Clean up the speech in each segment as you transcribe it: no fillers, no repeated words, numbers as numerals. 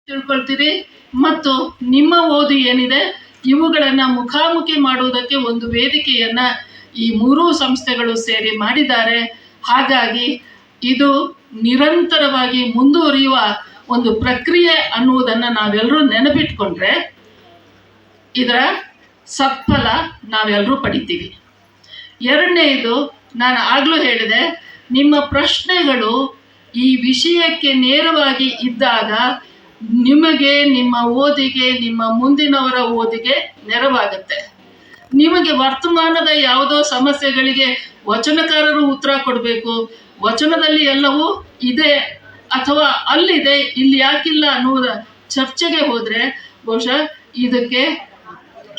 ತಿಳ್ಕೊಳ್ತೀರಿ ಮತ್ತು ನಿಮ್ಮ ಓದು ಏನಿದೆ ಇವುಗಳನ್ನು ಮುಖಾಮುಖಿ ಮಾಡುವುದಕ್ಕೆ ಒಂದು ವೇದಿಕೆಯನ್ನು ಈ ಮೂರೂ ಸಂಸ್ಥೆಗಳು ಸೇರಿ ಮಾಡಿದ್ದಾರೆ. ಹಾಗಾಗಿ ಇದು ನಿರಂತರವಾಗಿ ಮುಂದುವರಿಯುವ ಒಂದು ಪ್ರಕ್ರಿಯೆ ಅನ್ನುವುದನ್ನು ನಾವೆಲ್ಲರೂ ನೆನಪಿಟ್ಕೊಂಡ್ರೆ ಇದರ ಸತ್ಫಲ ನಾವೆಲ್ಲರೂ ಪಡಿತೀವಿ. ಎರಡನೆಯದು, ನಾನು ಆಗಲೂ ಹೇಳಿದೆ, ನಿಮ್ಮ ಪ್ರಶ್ನೆಗಳು ಈ ವಿಷಯಕ್ಕೆ ನೇರವಾಗಿ ಇದ್ದಾಗ ನಿಮಗೆ, ನಿಮ್ಮ ಓದಿಗೆ, ನಿಮ್ಮ ಮುಂದಿನವರ ಓದಿಗೆ ನೆರವಾಗುತ್ತೆ. ನಿಮಗೆ ವರ್ತಮಾನದ ಯಾವುದೋ ಸಮಸ್ಯೆಗಳಿಗೆ ವಚನಕಾರರು ಉತ್ತರ ಕೊಡಬೇಕು, ವಚನದಲ್ಲಿ ಎಲ್ಲವೂ ಇದೆ ಅಥವಾ ಅಲ್ಲಿದೆ, ಇಲ್ಲಿ ಯಾಕಿಲ್ಲ ಅನ್ನುವುದ ಚರ್ಚೆಗೆ ಹೋದರೆ ಬಹುಶಃ ಇದಕ್ಕೆ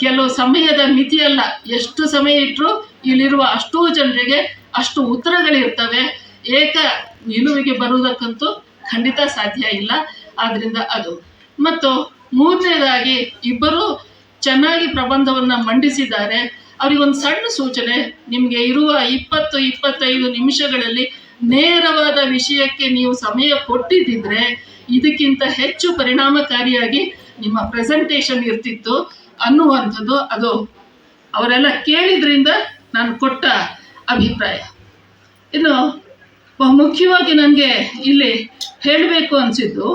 ಕೆಲವು ಸಮಯದ ಮಿತಿಯಲ್ಲ, ಎಷ್ಟು ಸಮಯ ಇಟ್ಟರೂ ಇಲ್ಲಿರುವ ಅಷ್ಟೂ ಜನರಿಗೆ ಅಷ್ಟು ಉತ್ತರಗಳಿರ್ತವೆ. ಏಕ ನಿಲುವಿಗೆ ಬರುವುದಕ್ಕಂತೂ ಖಂಡಿತ ಸಾಧ್ಯ ಇಲ್ಲ. ಆದ್ದರಿಂದ ಅದು. ಮತ್ತು ಮೂರನೇದಾಗಿ, ಇಬ್ಬರು ಚೆನ್ನಾಗಿ ಪ್ರಬಂಧವನ್ನು ಮಂಡಿಸಿದ್ದಾರೆ. ಅವರಿಗೊಂದು ಸಣ್ಣ ಸೂಚನೆ, ನಿಮಗೆ ಇರುವ 20-25 ನಿಮಿಷಗಳಲ್ಲಿ ನೇರವಾದ ವಿಷಯಕ್ಕೆ ನೀವು ಸಮಯ ಕೊಟ್ಟಿದ್ದಿದ್ರೆ ಇದಕ್ಕಿಂತ ಹೆಚ್ಚು ಪರಿಣಾಮಕಾರಿಯಾಗಿ ನಿಮ್ಮ ಪ್ರೆಸೆಂಟೇಷನ್ ಇರ್ತಿತ್ತು ಅನ್ನುವಂಥದ್ದು ಅದು ಅವರೆಲ್ಲ ಕೇಳಿದ್ರಿಂದ ನಾನು ಕೊಟ್ಟ ಅಭಿಪ್ರಾಯ. ಇನ್ನು ಮುಖ್ಯವಾಗಿ ನನಗೆ ಇಲ್ಲಿ ಹೇಳಬೇಕು ಅನಿಸಿದ್ದು,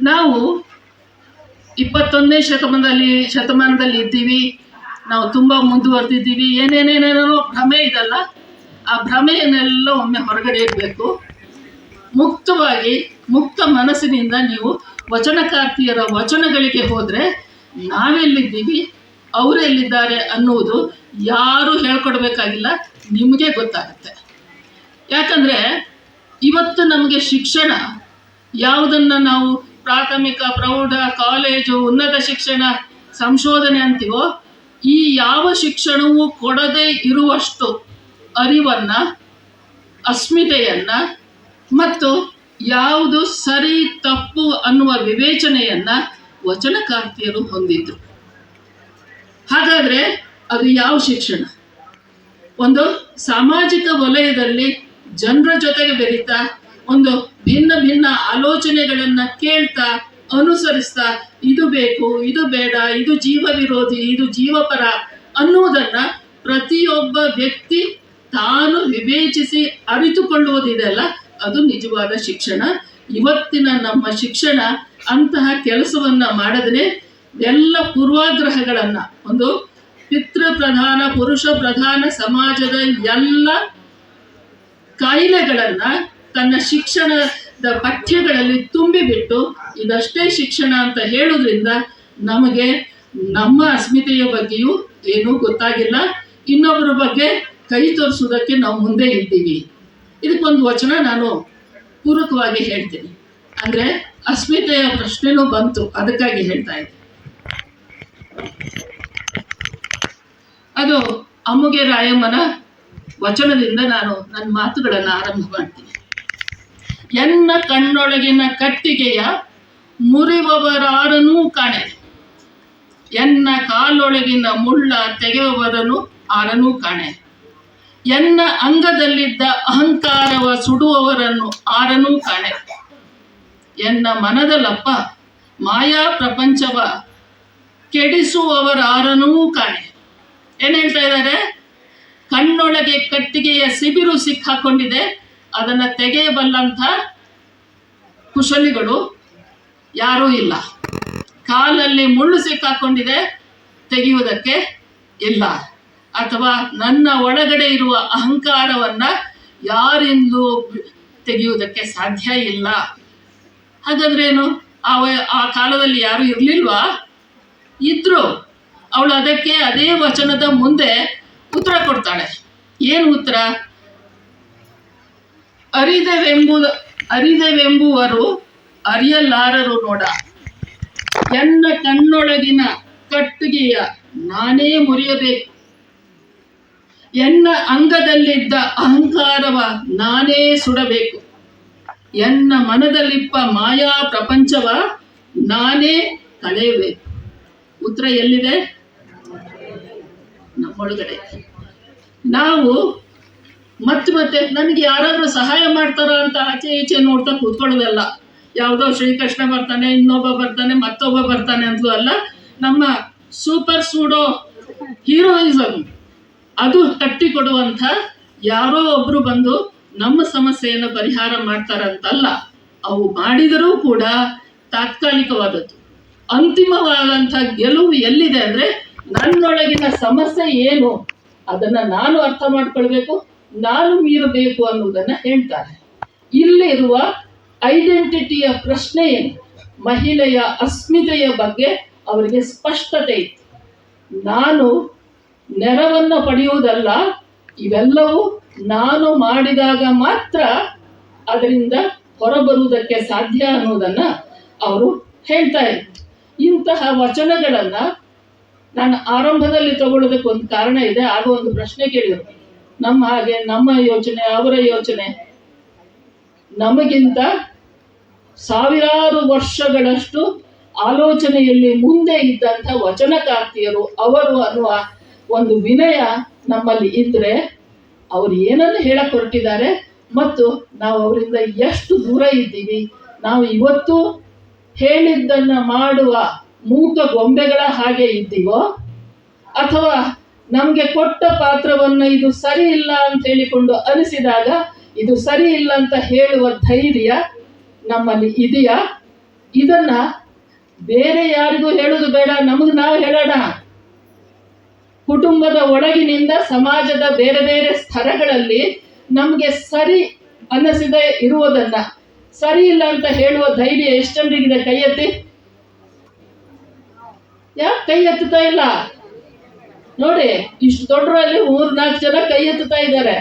ನಾವು 21ನೇ ಶತಮಾನದಲ್ಲಿ ಇದ್ದೀವಿ, ನಾವು ತುಂಬ ಮುಂದುವರೆದಿದ್ದೀವಿ, ಏನೇನೇನೇನೋ ಭ್ರಮೆ ಇದಲ್ಲ, ಆ ಭ್ರಮೆಯನ್ನೆಲ್ಲ ಒಮ್ಮೆ ಹೊರಗಡೆ ಇರಬೇಕು. ಮುಕ್ತವಾಗಿ, ಮುಕ್ತ ಮನಸ್ಸಿನಿಂದ ನೀವು ವಚನಕಾರ್ತಿಯರ ವಚನಗಳಿಗೆ ಹೋದರೆ ನಾವೆಲ್ಲಿದ್ದೀವಿ, ಅವರೆಲ್ಲಿದ್ದಾರೆ ಅನ್ನುವುದು ಯಾರೂ ಹೇಳ್ಕೊಡ್ಬೇಕಾಗಿಲ್ಲ, ನಿಮಗೆ ಗೊತ್ತಾಗುತ್ತೆ. ಯಾಕಂದರೆ ಇವತ್ತು ನಮಗೆ ಶಿಕ್ಷಣ ಯಾವುದನ್ನು ನಾವು ಪ್ರಾಥಮಿಕ, ಪ್ರೌಢ, ಕಾಲೇಜು, ಉನ್ನತ ಶಿಕ್ಷಣ, ಸಂಶೋಧನೆ ಅಂತೀವೋ, ಈ ಯಾವ ಶಿಕ್ಷಣವೂ ಕೊಡದೇ ಇರುವಷ್ಟು ಅರಿವನ್ನು, ಅಸ್ಮಿತೆಯನ್ನು ಮತ್ತು ಯಾವುದು ಸರಿ ತಪ್ಪು ಅನ್ನುವ ವಿವೇಚನೆಯನ್ನು ವಚನಕಾರ್ತಿಯರು ಹೊಂದಿದ್ರು. ಹಾಗಾದರೆ ಅದು ಯಾವ ಶಿಕ್ಷಣ? ಒಂದು ಸಾಮಾಜಿಕ ವಲಯದಲ್ಲಿ ಜನರ ಜೊತೆಗೆ ಬೆರೀತಾ, ಒಂದು ಭಿನ್ನ ಭಿನ್ನ ಆಲೋಚನೆಗಳನ್ನು ಕೇಳ್ತಾ, ಅನುಸರಿಸ್ತಾ, ಇದು ಬೇಕು, ಇದು ಬೇಡ, ಇದು ಜೀವ ವಿರೋಧಿ, ಇದು ಜೀವಪರ ಅನ್ನುವುದನ್ನು ಪ್ರತಿಯೊಬ್ಬ ವ್ಯಕ್ತಿ ತಾನು ವಿವೇಚಿಸಿ ಅರಿತುಕೊಳ್ಳುವುದಿದೆಯಲ್ಲ, ಅದು ನಿಜವಾದ ಶಿಕ್ಷಣ. ಇವತ್ತಿನ ನಮ್ಮ ಶಿಕ್ಷಣ ಅಂತಹ ಕೆಲಸವನ್ನು ಮಾಡದೇ ಎಲ್ಲ ಪೂರ್ವಾಗ್ರಹಗಳನ್ನು, ಒಂದು ಪಿತೃಪ್ರಧಾನ, ಪುರುಷ ಪ್ರಧಾನ ಸಮಾಜದ ಎಲ್ಲ ಕಾಯಿಲೆಗಳನ್ನು ತನ್ನ ಶಿಕ್ಷಣದ ಪಠ್ಯಗಳಲ್ಲಿ ತುಂಬಿಬಿಟ್ಟು ಇದಷ್ಟೇ ಶಿಕ್ಷಣ ಅಂತ ಹೇಳೋದ್ರಿಂದ ನಮಗೆ ನಮ್ಮ ಅಸ್ಮಿತೆಯ ಬಗ್ಗೆಯೂ ಏನೂ ಗೊತ್ತಾಗಿಲ್ಲ. ಇನ್ನೊಬ್ಬರ ಬಗ್ಗೆ ಕೈ ತೋರಿಸೋದಕ್ಕೆ ನಾವು ಮುಂದೆ ಇದ್ದೀವಿ. ಇದಕ್ಕೊಂದು ವಚನ ನಾನು ಪೂರಕವಾಗಿ ಹೇಳ್ತೀನಿ. ಅಂದರೆ ಅಸ್ಮಿತೆಯ ಪ್ರಶ್ನೆನೂ ಬಂತು, ಅದಕ್ಕಾಗಿ ಹೇಳ್ತಾ ಇದ್ದೀನಿ. ಅದು ಅಮ್ಮುಗೆ ರಾಯಮ್ಮನ ವಚನದಿಂದ ನಾನು ನನ್ನ ಮಾತುಗಳನ್ನು ಆರಂಭ ಮಾಡ್ತೀನಿ. ಎನ್ನ ಕಣ್ಣೊಳಗಿನ ಕಟ್ಟಿಗೆಯ ಮುರಿವವರಾರನೂ ಕಾಣೆ, ಎನ್ನ ಕಾಲೊಳಗಿನ ಮುಳ್ಳ ತೆಗೆಯುವವರನು ಆರನೂ ಕಾಣೆ, ಎನ್ನ ಅಂಗದಲ್ಲಿದ್ದ ಅಹಂಕಾರವ ಸುಡುವವರನ್ನು ಆರನೂ ಕಾಣೆ, ಎನ್ನ ಮನದಲ್ಲಪ್ಪ ಮಾಯಾ ಪ್ರಪಂಚವ ಕೆಡಿಸುವವರಾರನೂ ಕಾಣೆ. ಏನು ಹೇಳ್ತಾ ಇದ್ದಾರೆ? ಕಣ್ಣೊಳಗೆ ಕಟ್ಟಿಗೆಯ ಸಿಬಿರು ಸಿಕ್ಕಾಕೊಂಡಿದೆ, ಅದನ್ನು ತೆಗೆಯಬಲ್ಲಂಥ ಕುಶಲಿಗಳು ಯಾರೂ ಇಲ್ಲ. ಕಾಲಲ್ಲಿ ಮುಳ್ಳು ಸಿಕ್ಕಾಕೊಂಡಿದೆ, ತೆಗೆಯುವುದಕ್ಕೆ ಇಲ್ಲ. ಅಥವಾ ನನ್ನ ಒಳಗಡೆ ಇರುವ ಅಹಂಕಾರವನ್ನು ಯಾರಿಂದಲೂ ತೆಗೆಯುವುದಕ್ಕೆ ಸಾಧ್ಯ ಇಲ್ಲ. ಹಾಗಾದ್ರೇನು? ಆ ಕಾಲದಲ್ಲಿ ಯಾರೂ ಇರಲಿಲ್ವಾ? ಇದ್ರು. ಅವಳು ಅದಕ್ಕೆ ಅದೇ ವಚನದ ಮುಂದೆ ಉತ್ತರ ಕೊಡ್ತಾಳೆ. ಏನು ಉತ್ತರ? ಅರಿದೆವೆಂಬುವರು ಅರಿಯಲಾರರು ನೋಡ, ಎನ್ನ ಕಣ್ಣೊಳಗಿನ ಕಟ್ಟಿಗೆಯ ನಾನೇ ಮುರಿಯಬೇಕು, ಎನ್ನ ಅಂಗದಲ್ಲಿದ್ದ ಅಹಂಕಾರವ ನಾನೇ ಸುಡಬೇಕು, ಎನ್ನ ಮನದಲ್ಲಿಪ್ಪ ಮಾಯಾ ಪ್ರಪಂಚವ ನಾನೇ ಕಳೆಯಬೇಕು. ಉತ್ತರ ಎಲ್ಲಿದೆ? ನಮ್ಮೊಳಗಡೆ. ನಾವು ಮತ್ತೆ ನನಗೆ ಯಾರಾದರೂ ಸಹಾಯ ಮಾಡ್ತಾರ ಅಂತ ಆಚೆ ಈಚೆ ನೋಡ್ತಾ ಕೂತ್ಕೊಳ್ಳೋದಲ್ಲ. ಯಾವುದೋ ಶ್ರೀಕೃಷ್ಣ ಬರ್ತಾನೆ, ಇನ್ನೊಬ್ಬ ಬರ್ತಾನೆ, ಮತ್ತೊಬ್ಬ ಬರ್ತಾನೆ ಅಂತಲೂ ಅಲ್ಲ. ನಮ್ಮ ಸೂಪರ್ ಸೂಡೋ ಹೀರೋಯಿಸಮ್ ಅದು ಕಟ್ಟಿಕೊಡುವಂಥ ಯಾರೋ ಒಬ್ರು ಬಂದು ನಮ್ಮ ಸಮಸ್ಯೆಯನ್ನು ಪರಿಹಾರ ಮಾಡ್ತಾರಂತಲ್ಲ. ಅವು ಮಾಡಿದರೂ ಕೂಡ ತಾತ್ಕಾಲಿಕವಾದದ್ದು. ಅಂತಿಮವಾದಂಥ ಗೆಲುವು ಎಲ್ಲಿದೆ ಅಂದರೆ, ನನ್ನೊಳಗಿನ ಸಮಸ್ಯೆ ಏನು ಅದನ್ನು ನಾನು ಅರ್ಥ ಮಾಡ್ಕೊಳ್ಬೇಕು, ನಾನು ಮೀರಬೇಕು ಅನ್ನೋದನ್ನು ಹೇಳ್ತಾರೆ. ಇಲ್ಲಿರುವ ಐಡೆಂಟಿಟಿಯ ಪ್ರಶ್ನೆ ಏನು, ಮಹಿಳೆಯ ಅಸ್ಮಿತೆಯ ಬಗ್ಗೆ ಅವರಿಗೆ ಸ್ಪಷ್ಟತೆ ಇತ್ತು. ನಾನು ನೆರವನ್ನು ಪಡೆಯುವುದಲ್ಲ, ಇವೆಲ್ಲವೂ ನಾನು ಮಾಡಿದಾಗ ಮಾತ್ರ ಅದರಿಂದ ಹೊರಬರುವುದಕ್ಕೆ ಸಾಧ್ಯ ಅನ್ನೋದನ್ನ ಅವರು ಹೇಳ್ತಾ ಇದ್ರು. ಇಂತಹ ವಚನಗಳನ್ನ ನಾನು ಆರಂಭದಲ್ಲಿ ತಗೊಳ್ಳೋದಕ್ಕೆ ಒಂದು ಕಾರಣ ಇದೆ. ಆಗ ಒಂದು ಪ್ರಶ್ನೆ ಕೇಳಿದರು, ನಮ್ಮ ಹಾಗೆ ನಮ್ಮ ಯೋಚನೆ ಅವರ ಯೋಚನೆ ನಮಗಿಂತ ಸಾವಿರಾರು ವರ್ಷಗಳಷ್ಟು ಆಲೋಚನೆಯಲ್ಲಿ ಮುಂದೆ ಇದ್ದಂಥ ವಚನಕಾರ್ತಿಯರು ಅವರು ಅನ್ನುವ ಒಂದು ವಿನಯ ನಮ್ಮಲ್ಲಿ ಇದ್ರೆ ಅವರು ಏನನ್ನು ಹೇಳಕ್ ಹೊರಟಿದ್ದಾರೆ ಮತ್ತು ನಾವು ಅವರಿಂದ ಎಷ್ಟು ದೂರ ಇದ್ದೀವಿ. ನಾವು ಇವತ್ತು ಹೇಳಿದ್ದನ್ನ ಮಾಡುವ ಮೂಕ ಗೊಂಬೆಗಳ ಹಾಗೆ ಇದ್ದೀವೋ, ಅಥವಾ ನಮಗೆ ಕೊಟ್ಟ ಪಾತ್ರವನ್ನು ಇದು ಸರಿ ಇಲ್ಲ ಅಂತ ಹೇಳಿಕೊಂಡು ಅನಿಸಿದಾಗ ಇದು ಸರಿ ಇಲ್ಲ ಅಂತ ಹೇಳುವ ಧೈರ್ಯ ನಮ್ಮಲ್ಲಿ ಇದೆಯಾ? ಇದನ್ನ ಬೇರೆ ಯಾರಿಗೂ ಹೇಳುವುದು ಬೇಡ, ನಮಗೆ ನಾವು ಹೇಳೋಣ. ಕುಟುಂಬದ ಒಳಗಿನಿಂದ ಸಮಾಜದ ಬೇರೆ ಬೇರೆ ಸ್ತರಗಳಲ್ಲಿ ನಮಗೆ ಸರಿ ಅನ್ನಿಸದೆ ಇರುವುದನ್ನ ಸರಿ ಇಲ್ಲ ಅಂತ ಹೇಳುವ ಧೈರ್ಯ ಎಷ್ಟು ಜನರಿಗಿದೆ? ಕೈ ಎತ್ತಿ. ಯಾಕೆ ಕೈ ಎತ್ತುತ್ತಾ ಇಲ್ಲ ನೋಡಿ? ಇಷ್ಟು ದೊಡ್ಡರಲ್ಲಿ 3-4 ಜನ ಕೈ ಎತ್ತುತ್ತಾ ಇದ್ದಾರೆ.